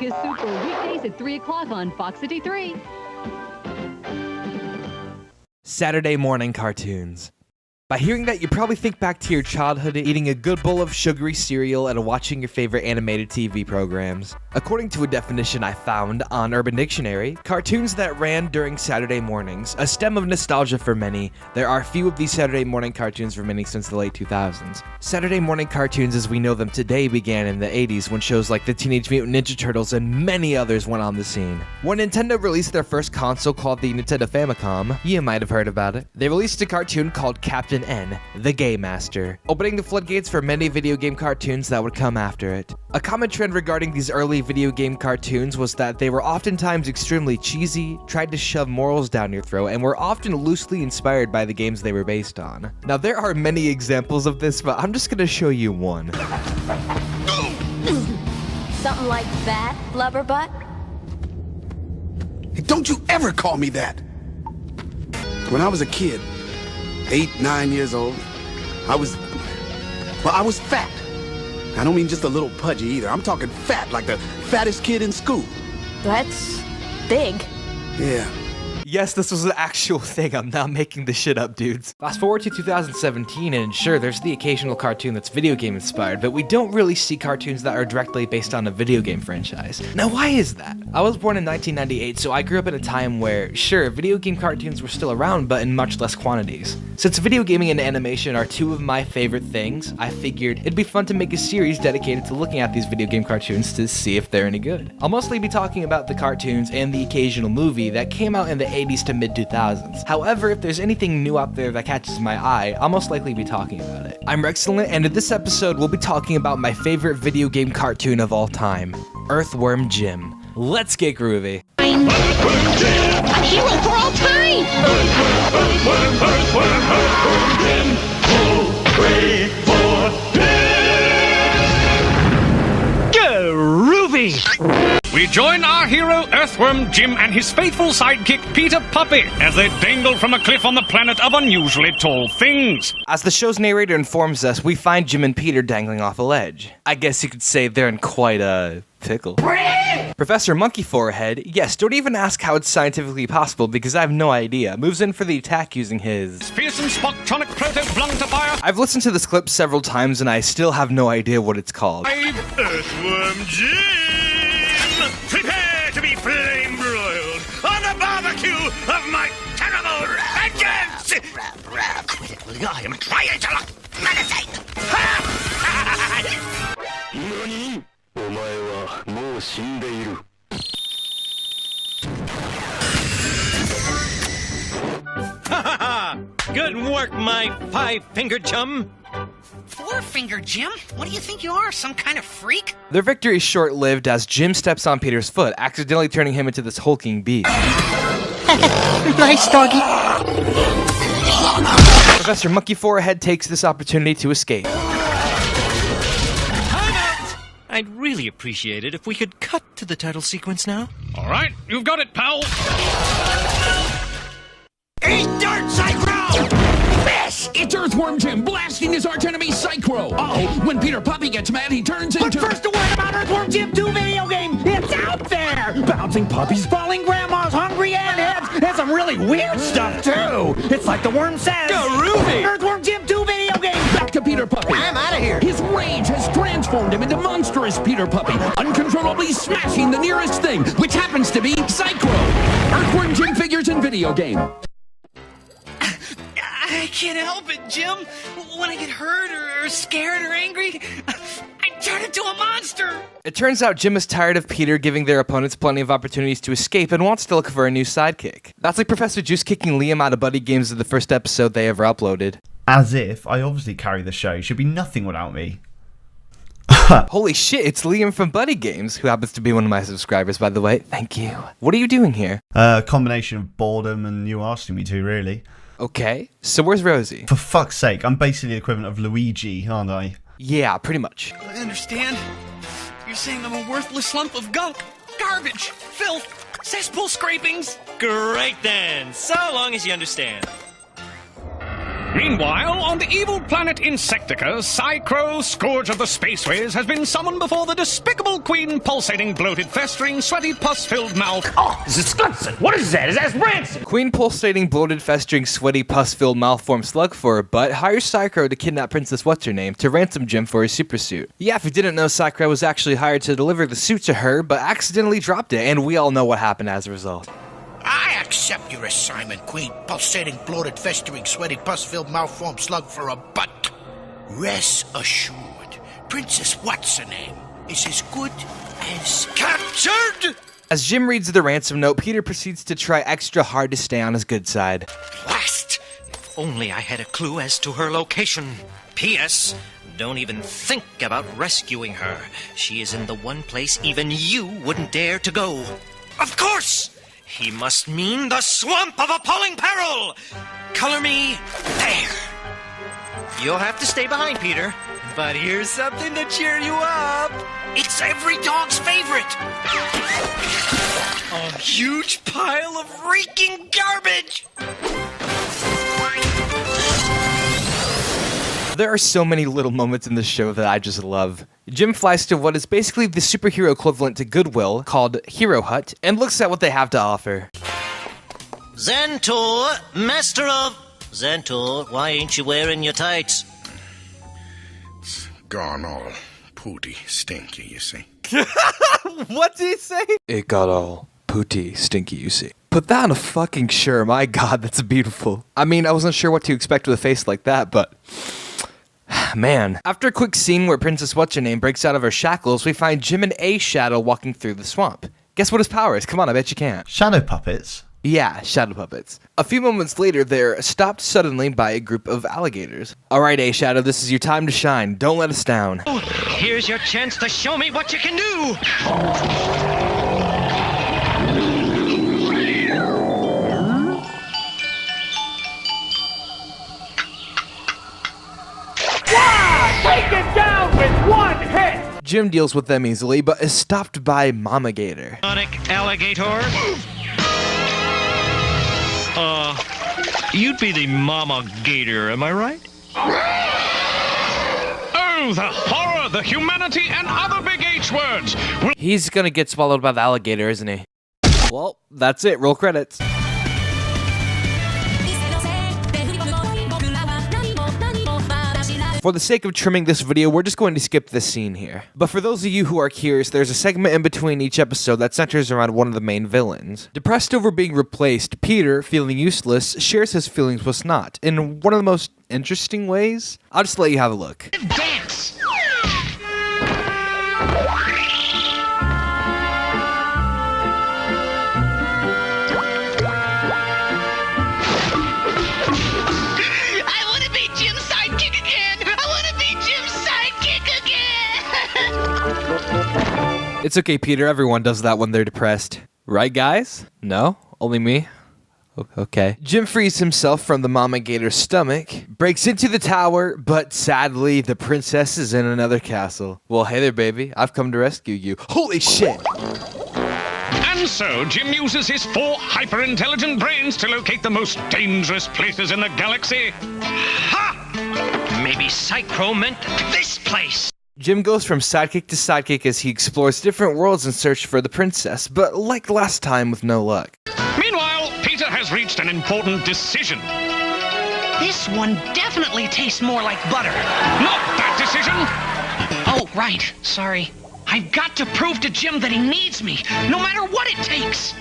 is Super, weekdays at 3 o'clock on Fox City 3. Saturday morning cartoons. By hearing that, you probably think back to your childhood eating a good bowl of sugary cereal and watching your favorite animated TV programs. According to a definition I found on Urban Dictionary, cartoons that ran during Saturday mornings, a stem of nostalgia for many. There are few of these Saturday morning cartoons remaining since the late 2000s. Saturday morning cartoons as we know them today began in the 80s when shows like the Teenage Mutant Ninja Turtles and many others went on the scene. When Nintendo released their first console called the Nintendo Famicom, you might have heard about it, they released a cartoon called Captain N, the Game Master, opening the floodgates for many video game cartoons that would come after it. A common trend regarding these early video game cartoons was that they were oftentimes extremely cheesy, tried to shove morals down your throat, and were often loosely inspired by the games they were based on. Now there are many examples of this, but I'm just gonna show you one. Something like that, Blubberbutt? Hey, don't you ever call me that! When I was a kid, 8, 9 years old, I was fat. I don't mean just a little pudgy either. I'm talking fat, like the fattest kid in school. That's big. Yeah. Yes, this was an actual thing. I'm not making this shit up, dudes. Fast forward to 2017, and sure, there's the occasional cartoon that's video game inspired, but we don't really see cartoons that are directly based on a video game franchise. Now, why is that? I was born in 1998, so I grew up in a time where, sure, video game cartoons were still around, but in much less quantities. Since video gaming and animation are two of my favorite things, I figured it'd be fun to make a series dedicated to looking at these video game cartoons to see if they're any good. I'll mostly be talking about the cartoons and the occasional movie that came out in the 80s to mid-2000s. However, if there's anything new out there that catches my eye, I'll most likely be talking about it. I'm Rexcellent, and in this episode, we'll be talking about my favorite video game cartoon of all time, Earthworm Jim. Let's get groovy. Earthworm Jim! A hero for all time! Earthworm Jim! 2, 3, 4, Groovy! We join our hero Earthworm Jim and his faithful sidekick Peter Puppy as they dangle from a cliff on the planet of unusually tall things. As the show's narrator informs us, we find Jim and Peter dangling off a ledge. I guess you could say they're in quite a pickle. Professor Monkey Forehead, yes, don't even ask how it's scientifically possible because I have no idea, moves in for the attack using his Fearsome Spoctronic Proto-Bluntifier. I've listened to this clip several times and I still have no idea what it's called. Earthworm Jim! Prepare to be flame broiled on the barbecue of my terrible vengeance! Quit it, will you? I am trying to look menacing! NANI? お前はもう死んでいる。Good work, my five-fingered chum. Four-finger Jim? What do you think you are, some kind of freak? Their victory is short-lived as Jim steps on Peter's foot, accidentally turning him into this hulking beast. Nice, doggy. Professor Monkey Forehead takes this opportunity to escape. I'd really appreciate it if we could cut to the title sequence now. All right, you've got it, pal. Eat dirt, Psychro! Miss! It's Earthworm Jim blasting his archenemy Psychro. Uh-oh, when Peter Puppy gets mad, he turns into... But first a word about Earthworm Jim 2 video game. It's out there! Bouncing puppies, falling grandmas, hungry antheads, and some really weird stuff, too. It's like the worm says. Groovy! Earthworm Jim 2 video game. Back to Peter Puppy. I'm out of here. His rage has transformed him into monstrous Peter Puppy, uncontrollably smashing the nearest thing, which happens to be Psychro. Earthworm Jim figures in video game. I can't help it, Jim. When I get hurt or scared or angry, I turn into a monster. It turns out Jim is tired of Peter giving their opponents plenty of opportunities to escape and wants to look for a new sidekick. That's like Professor Juice kicking Liam out of Buddy Games in the first episode they ever uploaded. As if I obviously carry the show. Should be nothing without me. Holy shit, it's Liam from Buddy Games, who happens to be one of my subscribers, by the way. Thank you. What are you doing here? A combination of boredom and you asking me to, really. Okay, so where's Rosie? For fuck's sake, I'm basically the equivalent of Luigi, aren't I? Yeah, pretty much. I understand. You're saying I'm a worthless lump of gunk, garbage, filth, cesspool scrapings. Great then, so long as you understand. Meanwhile, on the evil planet Insectica, Psychro, Scourge of the Spaceways, has been summoned before the despicable queen, pulsating, bloated, festering, sweaty, pus-filled mouth. Oh, it's disgusting. What is that? Is that rancid? Queen pulsating, bloated, festering, sweaty, pus-filled, malformed slug for her butt hires Psychro to kidnap Princess What's-Her-Name to ransom Jim for his supersuit. Yeah, if you didn't know, Psychro was actually hired to deliver the suit to her, but accidentally dropped it, and we all know what happened as a result. I accept your assignment, Queen. Pulsating, bloated, festering, sweaty, pus-filled, malformed slug for a butt. Rest assured, Princess What's-Her-Name is as good as captured! As Jim reads the ransom note, Peter proceeds to try extra hard to stay on his good side. Blast! If only I had a clue as to her location. P.S. Don't even think about rescuing her. She is in the one place even you wouldn't dare to go. Of course! He must mean the swamp of appalling peril! Color me there. You'll have to stay behind, Peter. But here's something to cheer you up. It's every dog's favorite. A huge pile of reeking garbage! There are so many little moments in this show that I just love. Jim flies to what is basically the superhero equivalent to Goodwill, called Hero Hut, and looks at what they have to offer. Xantor, master of... Xantor, why ain't you wearing your tights? It's gone all pooty, stinky, you see. What did he say? It got all pooty, stinky, you see. Put that on a fucking shirt, my god, that's beautiful. I mean, I wasn't sure what to expect with a face like that, but... Man. After a quick scene where Princess What's-Her-Name breaks out of her shackles, we find Jim and A Shadow walking through the swamp. Guess what his power is? Come on, I bet you can't. Shadow puppets? Yeah, shadow puppets. A few moments later, they're stopped suddenly by a group of alligators. Alright, A Shadow, this is your time to shine. Don't let us down. Here's your chance to show me what you can do! Take it down with one hit! Jim deals with them easily, but is stopped by Mama Gator. Sonic alligator? You'd be the Mama Gator, am I right? Oh, the horror, the humanity, and other big H words! He's gonna get swallowed by the alligator, isn't he? Well, that's it. Roll credits. For the sake of trimming this video, we're just going to skip this scene here. But for those of you who are curious, there's a segment in between each episode that centers around one of the main villains. Depressed over being replaced, Peter, feeling useless, shares his feelings with Snot in one of the most interesting ways. I'll just let you have a look. Dance! It's okay, Peter. Everyone does that when they're depressed. Right, guys? No? Only me? Okay. Jim frees himself from the Mama Gator's stomach, breaks into the tower, but sadly, the princess is in another castle. Well, hey there, baby. I've come to rescue you. Holy shit! And so, Jim uses his 4 hyper-intelligent brains to locate the most dangerous places in the galaxy. Ha! Maybe Psychro meant this place. Jim goes from sidekick to sidekick as he explores different worlds in search for the princess, but like last time with no luck. Meanwhile, Peter has reached an important decision. This one definitely tastes more like butter. Not that decision! Oh, right. Sorry. I've got to prove to Jim that he needs me, no matter what it takes.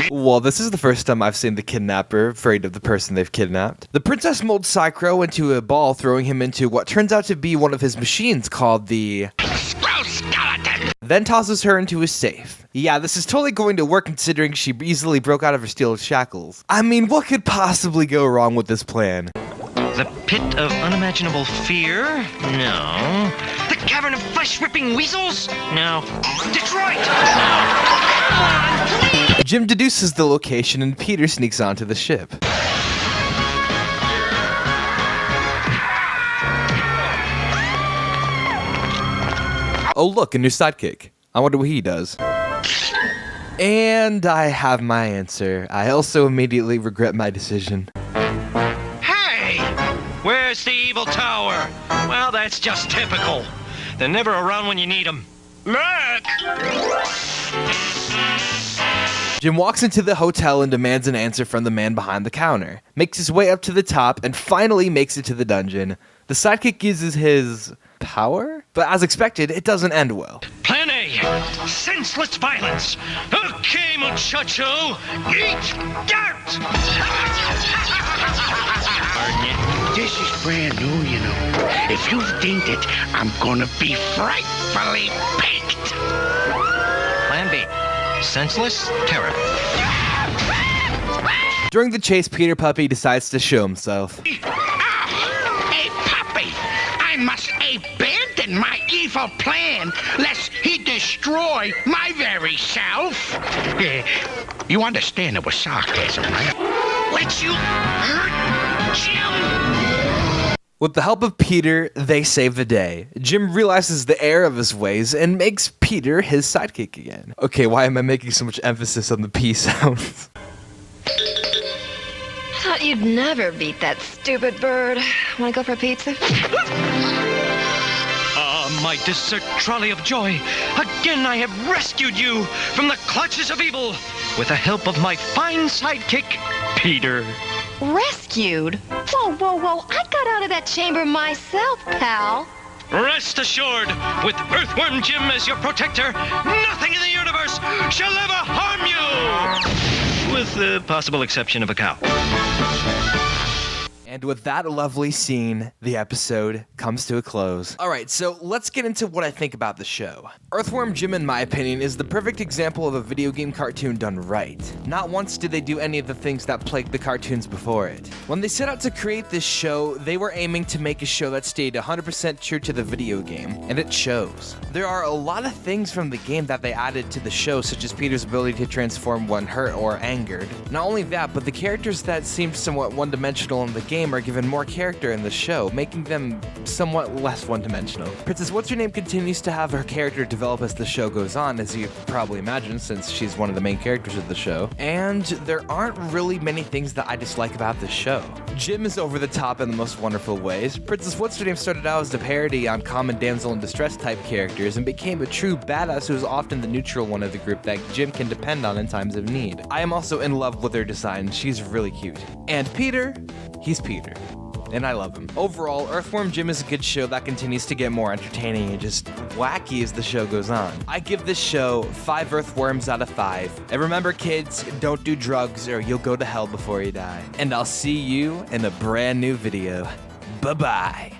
Well, this is the first time I've seen the kidnapper afraid of the person they've kidnapped. The princess molds Psychro into a ball, throwing him into what turns out to be one of his machines called the... Skeleton! Then tosses her into a safe. Yeah, this is totally going to work considering she easily broke out of her steel shackles. I mean, what could possibly go wrong with this plan? The pit of unimaginable fear? No. The cavern of flesh-ripping weasels? No. Detroit? No. Come on, please! Jim deduces the location and Peter sneaks onto the ship. Oh look, a new sidekick. I wonder what he does. And I have my answer. I also immediately regret my decision. control tower. Well, that's just typical. They're never around when you need them. Look! Jim walks into the hotel and demands an answer from the man behind the counter, makes his way up to the top, and finally makes it to the dungeon. The sidekick uses his power? But as expected, it doesn't end well. Plan A, senseless violence. Okay, muchacho, eat dirt! This is brand new, you know. If you think it, I'm gonna be frightfully baked. Plan B, senseless terror. During the chase, Peter Puppy decides to show himself. Hey, puppy, I must abandon my evil plan, lest he destroy my very self. You understand it was sarcasm, right? Let you hurt Jim. With the help of Peter, they save the day. Jim realizes the error of his ways and makes Peter his sidekick again. Okay, why am I making so much emphasis on the P sounds? Thought you'd never beat that stupid bird. Wanna go for a pizza? My dessert trolley of joy. Again, I have rescued you from the clutches of evil with the help of my fine sidekick, Peter. Rescued? Whoa, whoa, whoa. I got out of that chamber myself, pal. Rest assured, with Earthworm Jim as your protector, nothing in the universe shall ever harm you! With the possible exception of a cow. And with that lovely scene, the episode comes to a close. Alright, so let's get into what I think about the show. Earthworm Jim, in my opinion, is the perfect example of a video game cartoon done right. Not once did they do any of the things that plagued the cartoons before it. When they set out to create this show, they were aiming to make a show that stayed 100% true to the video game, and it shows. There are a lot of things from the game that they added to the show, such as Peter's ability to transform when hurt or angered. Not only that, but the characters that seemed somewhat one-dimensional in the game are given more character in the show, making them somewhat less one-dimensional. Princess What's-Her-Name continues to have her character develop as the show goes on, as you probably imagine, since she's one of the main characters of the show. And there aren't really many things that I dislike about the show. Jim is over the top in the most wonderful ways. Princess What's-Her-Name started out as a parody on common damsel in distress type characters and became a true badass who is often the neutral one of the group that Jim can depend on in times of need. I am also in love with her design. She's really cute. And Peter, he's Peter. And I love him. Overall, Earthworm Jim is a good show that continues to get more entertaining and just wacky as the show goes on. I give this show 5 earthworms out of 5. And remember, kids, don't do drugs or you'll go to hell before you die. And I'll see you in a brand new video. Bye-bye.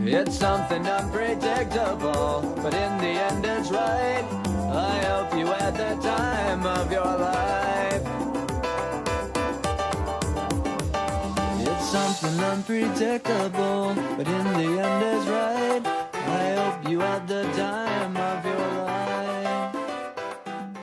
It's something unpredictable, but in the end it's right. I hope you had the time of your life. It's something unpredictable, but in the end it's right. I hope you had the time of your life.